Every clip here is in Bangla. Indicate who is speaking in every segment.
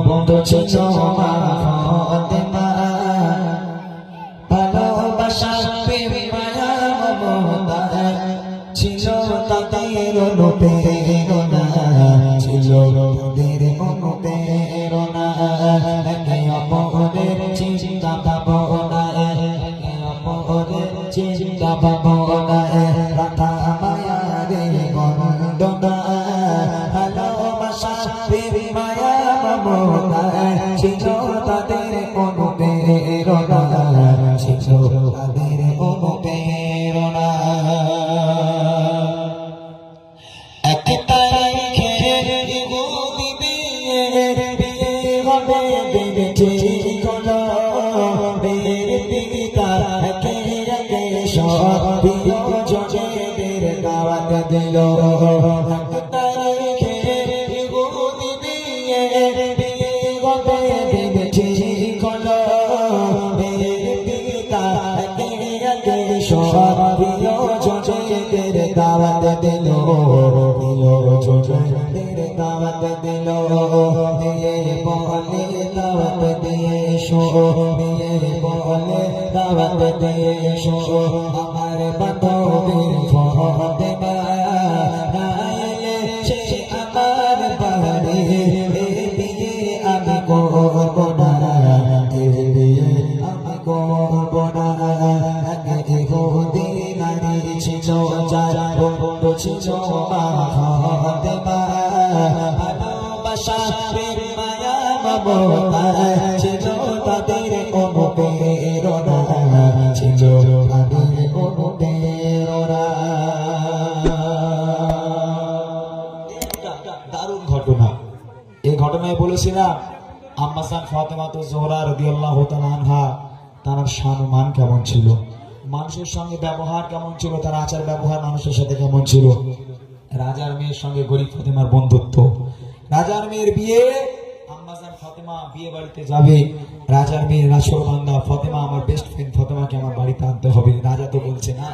Speaker 1: বন্ধ ছিল মা ফাতেমা ভালোবাসা প্রেম মায়া মমতা ছিল তাদের অনুপ্রেরণা ছিল তাদের অনুপ্রেরণা একে অপরের চিন্তা ভাবনা একে অপরের চিন্তা ভাবনা রাধা মায়ারে বন্দনা ভালোবাসা প্রেম মায়া মমতা ছিল তাদের অনুপ্রেরণা ছিল তাদের অনুপ্রেরণা এক তারিখে বিয়ে হবে দেখেছি কোনো মেয়ের পিতা একে একে সব প্রিয়জনদের দাওয়াত দিল এক তারিখে বিয়ে হবে দেখেছি কোনো মেয়ের পিতা একে একে সব প্রিয়জনদের দাওয়াত দিল দাওয়াত দিল মেয়ে বলে দাওয়াত দিয়ে এসো মেয়ে বলে দাওয়াত দিয়ে এসো আমার বান্ধবীর ফাতেমা নাইলে সে আমার বাড়ি বিয়ে আমি করব না বিয়ে আমি করব না ইহুদি নারী ছিল যার বন্ধু ছিল মা ফাতেমা ভালোবাসা প্রেম মায়া মমতা ছিল তাদের অনুপ্রেরণা ছিল তাদের অনুপ্রেরণা দারুণ ঘটনা এই ঘটনায় বলেছি না আম্মা জান ফাতেমা তো জোহরা রাদিয়াল্লাহু তাআলা আনহা তার সম্মান কেমন ছিল মানুষের সঙ্গে ব্যবহার কেমন ছিল তার আচার ব্যবহার মানুষের সাথে কেমন ছিল রাজার মেয়ের সঙ্গে গরিব ফাতেমার বন্ধুত্ব রাজার মেয়ের বিয়ে আম্মা জান ফাতেমা বিয়ে বাড়িতে যাবে রাজার মেয়ের রাসূলবান্দা ফাতেমা আমার বেস্ট ফ্রেন্ড ফাতেমাকে আমার বাড়িতে আনতে হবে রাজা তো বলছে না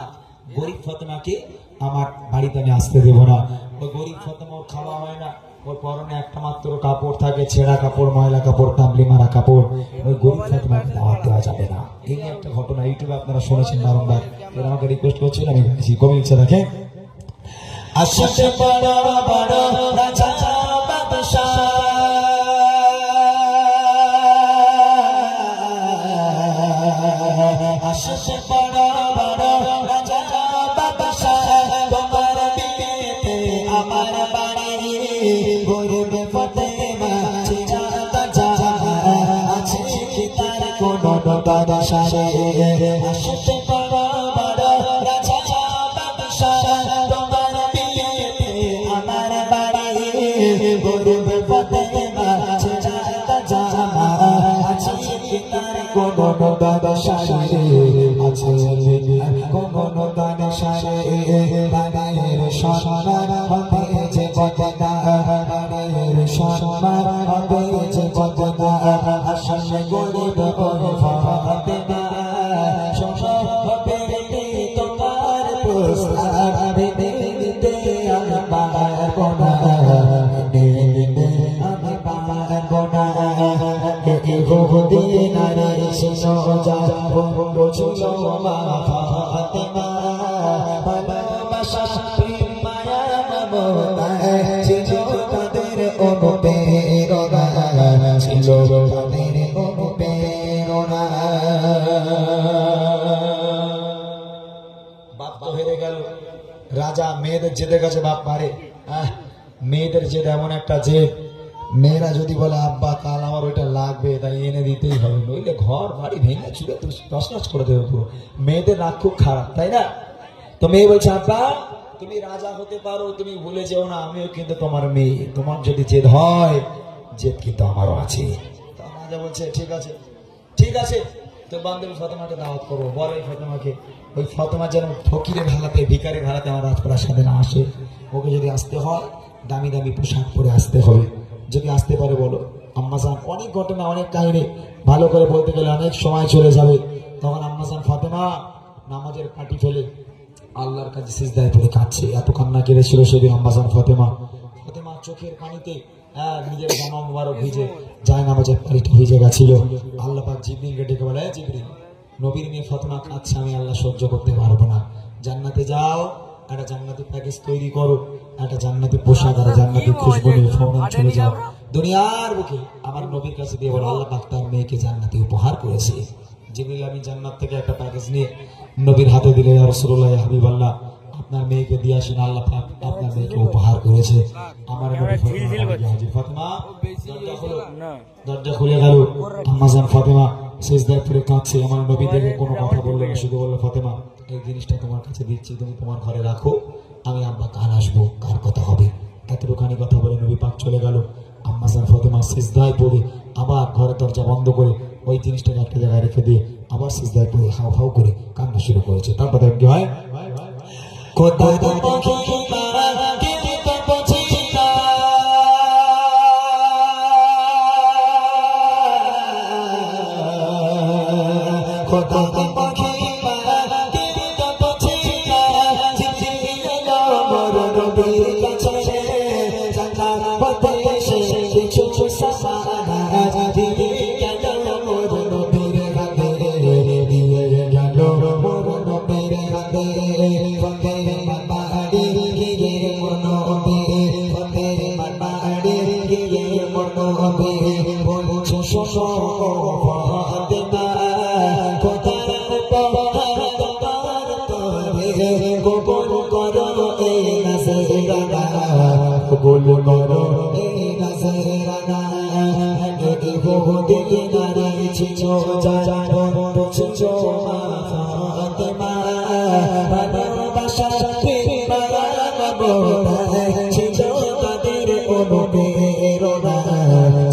Speaker 1: গরিব ফাতেমাকে আমার বাড়িতে আমি আসতে দেব না ওই গরিব ফাতেমা খাওয়া হয় না ওর পরনে একটা মাত্র কাপড় থাকে ছেঁড়া কাপড় ময়লা কাপড় তাবলি মারা কাপড় ওই গরিব ফাতেমাকে দাওয়াত দেওয়া যাবে না এই একটা ঘটনা ইউটিউবে আপনারা শুনেছেন বারংবার এরা আমাকে রিকোয়েস্ট করছেন আমি গাইছি কবি ইচ্ছা রাখে আসছে বড় বড় রাজা বাদশাহ আসছে বড় বড় রাজা বাদশাহ তোমার বিয়েতে আমার বাড়ি গরিব ফাতেমা চিরাতা যা আছে কি তার কোনো বাদশা রে আসছে বড় বড় রাজা বাদশাহ তোমার বিয়েতে আমার বাড়ি গরিব ফাতেমা চিরাতা যা আছে কি তার কোনো বাদশা রে আছে কোনো বাদশা রে বাড়ির সম্মান হবে যে বদনা বাড়ির সম্মান হবে যে বদনা আসলে গরিব ফাতেমা সব হবে তোমার প্রস্তাব দিতে আমি পারব না দিতে আমি পারব না ইহুদি নারী ছিল যার বন্ধু ছিল মা ফাতেমা ভালোবাসা প্রেম মায়া মমতা ছিল তাদের অনুপ্রেরণা ছিল তাদের অনুপ্রেরণা বাপ তো হেরে গেল রাজা মেয়েদের জেদের কাছে বাপ মারে মেয়েদের জেদ এমন একটা জেদ মেয়েরা যদি বলে আব্বা কাল আমার ওইটা লাগবে তাই এনে দিতেই হবে নইলে ঘর বাড়ি ভেঙে চুড়ে তছনছ করে দেবে পুরো মেয়েদের রাগ খুব খারাপ তাই না তো মেয়ে বলছে আব্বা তুমি রাজা হতে পারো তুমি ভুলে যেও না আমিও কিন্তু তোমার মেয়ে তোমার যদি জেদ হয় জেদ কিন্তু আমারও আছে রাজা বলছে ঠিক আছে তো বান্ধবী ফাতেমাকে দাওয়াত করবো বল এই ফাতেমাকে ওই ফাতেমা যেন ফকিরের হালাতে ভিখারির হালাতে আমার রাজপ্রাসাদে না আসে ওকে যদি আসতে হয় দামি দামি পোশাক পরে আসতে হবে যদি আসতে পারে বলো আম্মা জান অনেক ঘটনা অনেক কাহিনী ভালো করে বলতে গেলে অনেক সময় চলে যাবে তখন আম্মা জান ফাতেমা নামাজের পাটি ফেলে আল্লাহর কাছে সিজদায় পড়ে কাঁদছে। এত কান্না কেঁদেছিল সেদিন আম্মাজান ফাতেমা। ফাতেমা চোখের পানিতে নিজের জামা মুবারক ভিজে যায় নামাজের পানিটা ভিজে গেছিল। আল্লাহ পাক জিবরিলকে ডেকে বলে, জিবরিল, নবীর মেয়ে ফাতেমা কাঁদছে, আমি আল্লাহ সহ্য করতে পারবো না, জান্নাতে যাও, একটা জান্নাতি প্যাকেজ তৈরি করো, একটা জান্নাতি পোশাক আর জান্নাতি খুশবু নিয়ে ফৌরন চলে যাও দুনিয়ার বুকে আমার নবীর কাছে দিয়ে বলো আল্লাহ পাক তার মেয়েকে জান্নাতে উপহার করেছে। জিবরিল আমি জান্নাত থেকে একটা প্যাকেজ নিয়ে নবীর হাতে দিলে, ইয়া রাসূলুল্লাহ, ইয়া হাবিবাল্লাহ, আপনার মেয়েকে দিয়ে আসেন, আল্লাহ পাক আপনার মেয়েকে উপহার করেছে। আমার নবী ফাতেমা হাজির। ফাতেমা দরজা খুলে গেল। আম্মাজান ফাতেমা সিজদায় পড়ে কাঁদছে। আমার নবী দেখে কোনো কথা বললো না, শুধু বললো, ফাতেমা এই জিনিসটা তোমার কাছে দিচ্ছি, তুমি তোমার ঘরে রাখো, আমি আব্বা কার আসবো, কার কথা হবে। এতটুখানি কথা বলে নবী পাক চলে গেল। আম্মাজান ফাতেমা সিজদায় পড়ে আবার ঘরের দরজা বন্ধ করে ওই জিনিসটাকে একটা জায়গায় রেখে দিয়ে আবার সিজদায় পড়ে হাউ হাউ করে কান্না শুরু করেছে। তারপর কি হয়, কোথায় বলো করো এই নজরানা বহুদিন নারী ছিল জানো ছিল ফাতেমা ভালোবাসা ছিল তাদের অনুপ্রেরণা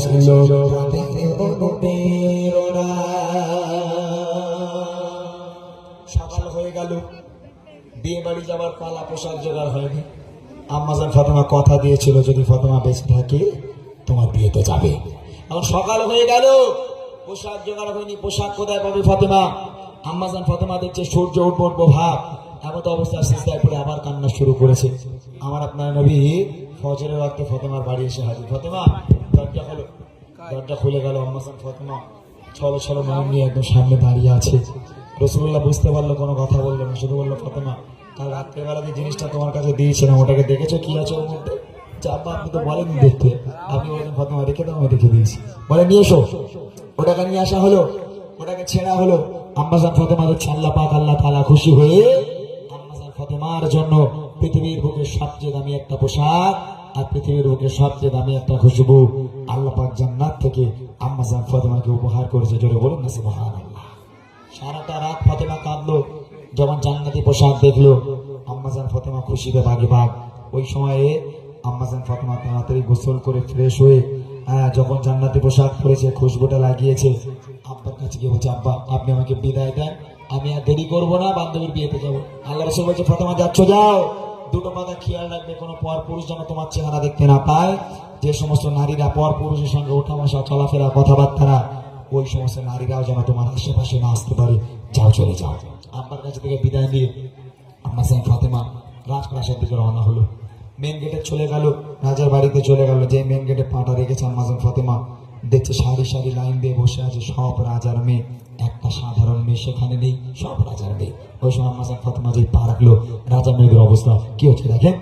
Speaker 1: ছিল তাদের অনুপ্রেরণা। সকাল হয়ে গেল, বিয়ে বাড়ি যাবার পালা, পোশাক জোগাড় হয়নি। আম্মাজান ফাতেমা কথা দিয়েছিল যদি ফাতেমা বেঁচে থাকে তোমার বিয়েতে যাবে। এখন সকাল হয়ে গেল, পোশাক জোগাড় হয়নি, পোশাক কোথায় পাবে ফাতেমা? আম্মাজান ফাতেমা দেখছে সূর্য উঠবো ভাব, এমন অবস্থায় সিজদায় পড়ে আবার কান্না শুরু করেছে। আমার আপনার নবী ফজরের ওয়াক্তে ফাতেমার বাড়ি এসে হাজির। ফাতেমা দরজা হলো, দরজা খুলে গেল। আম্মাজান ফাতেমা ছলো ছলো মন নিয়ে একদম সামনে দাঁড়িয়ে আছে। রাসূলুল্লাহ বুঝতে পারলো, কোনো কথা বললো না, শুধু বললো, ফাতেমা কাল রাত্রেবেলা যে জিনিসটা তোমার কাছে দিয়েছিলাম ওটাকে দেখেছো, কি আছে ওর মধ্যে? আব্বা আপনি তো বলেনি দেখতে। আপনি বলেন ফাতেমা রেখে দাও, আমি রেখে দিয়েছি। বলে নিয়ে এসো। ওটাকে নিয়ে আসা হলো, ওটাকে ছেঁড়া হলো। আম্মাজান ফাতেমা দেখছে আল্লাহ পাক আল্লাহ তাআলা খুশি হয়ে আম্মাজান ফাতেমার জন্য পৃথিবীর বুকে সবচেয়ে দামি একটা পোশাক আর পৃথিবীর বুকে সবচেয়ে দামি একটা খুশবু আল্লাহ পাক জান্নাত থেকে আম্মাজান ফাতেমাকে উপহার করেছে। জোরে বলুন না সুবহানাল্লাহ। সারাটা রাত ফাতেমা কাঁদলো, যখন জান্নাতি পোশাক দেখলো আম্মাজান ফাতেমা খুশিতে বাগে বাগ। ওই সময়ে আম্মাজান ফাতেমা তাড়াতাড়ি গোসল করে ফ্রেশ হয়ে যখন জান্নাতি পোশাক পরেছে, খুশবুটা লাগিয়েছে, আব্বার কাছে গিয়ে বলছে, আব্বা আপনি আমাকে বিদায় দেন, আমি আর দেরি করবো না, বান্ধবীর বিয়েতে যাবো। আল্লাহ রাসূল বলছে, ফাতেমা যাচ্ছ যাও, দুটো কথা খেয়াল রাখবে, কোনো পর পুরুষ যেন তোমার চেহারা দেখতে না পায়। যে সমস্ত নারীরা পর পুরুষের সঙ্গে ওঠা বসা চলাফেরা কথাবার্তা, ওই সমস্ত নারীরাও যেন তোমার আশেপাশে না আসতে পারে। যাও, চলে যাও। আব্বার কাছে থেকে বিদায় নিয়ে আম্মাজান ফাতেমা রাজপ্রাসাদ দিকে রওনা হলো। মেন গেটে চলে গেল, রাজার বাড়িতে চলে গেল। যে মেন গেটে পাটা রেখেছে আম্মাজান ফাতেমা, দেখছে সারি সারি লাইন দিয়ে বসে আছে সব রাজার মেয়ে, একটা সাধারণ মেয়ে সেখানে নেই, সব রাজার মেয়ে। ওই সময় আম্মাজান ফাতেমা যে পা রাখলো, রাজা মেয়েদের অবস্থা কি হচ্ছে দেখেন।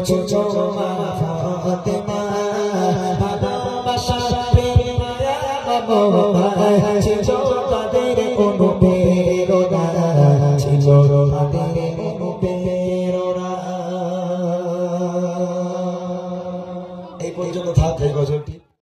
Speaker 1: ছিল মা ফাতেমা ভালোবাসা প্রেম মায়া ছিল তাদের অনুপ্রেরণা ছিল তাদের অনুপ্রেরণা। এই পর্যন্ত থাকে গজলটি।